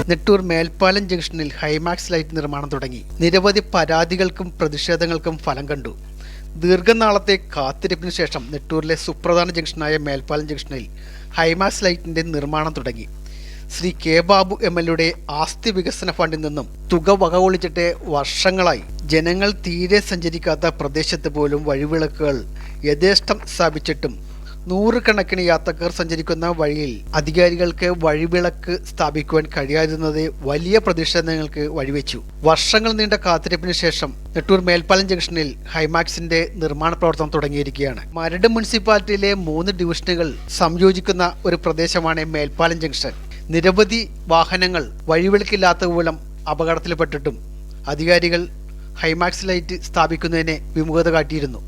നെട്ടൂർ മേൽപ്പാലം ജംഗ്ഷനിൽ ഹൈമാക്സ് ലൈറ്റ് നിർമ്മാണം തുടങ്ങി. നിരവധി പരാതികൾക്കും പ്രതിഷേധങ്ങൾക്കും ഫലം കണ്ടു. ദീർഘനാളത്തെ കാത്തിരിപ്പിന് ശേഷം നെട്ടൂരിലെ സുപ്രധാന ജംഗ്ഷനായ മേൽപ്പാലം ജംഗ്ഷനിൽ ഹൈമാക്സ് ലൈറ്റിന്റെ നിർമ്മാണം തുടങ്ങി. ശ്രീ കെ ബാബു MLA ആസ്തി വികസന ഫണ്ടിൽ നിന്നും തുക വകകൊള്ളിച്ചിട്ട് വർഷങ്ങളായി ജനങ്ങൾ തീരെ സഞ്ചരിക്കാത്ത പ്രദേശത്ത് പോലും വഴിവിളക്കുകൾ യഥേഷ്ടം സ്ഥാപിച്ചിട്ടും നൂറുകണക്കിന് യാത്രക്കാർ സഞ്ചരിക്കുന്ന വഴിയിൽ അധികാരികൾക്ക് വഴിവിളക്ക് സ്ഥാപിക്കുവാൻ കഴിയാതിരുന്നത് വലിയ പ്രതിഷേധങ്ങൾക്ക് വഴിവെച്ചു. വർഷങ്ങൾ നീണ്ട കാത്തിരിപ്പിന് ശേഷം നെട്ടൂർ മേൽപ്പാലം ജംഗ്ഷനിൽ ഹൈമാക്സിന്റെ നിർമ്മാണ പ്രവർത്തനം തുടങ്ങിയിരിക്കുകയാണ്. മരട് മുനിസിപ്പാലിറ്റിയിലെ 3 ഡിവിഷനുകൾ സംയോജിക്കുന്ന ഒരു പ്രദേശമാണ് മേൽപ്പാലം ജംഗ്ഷൻ. നിരവധി വാഹനങ്ങൾ വഴിവിളക്കില്ലാത്ത മൂലം അപകടത്തിൽപ്പെട്ടിട്ടും അധികാരികൾ ഹൈമാക്സ് ലൈറ്റ് സ്ഥാപിക്കുന്നതിനെ വിമുഖത കാട്ടിയിരുന്നു.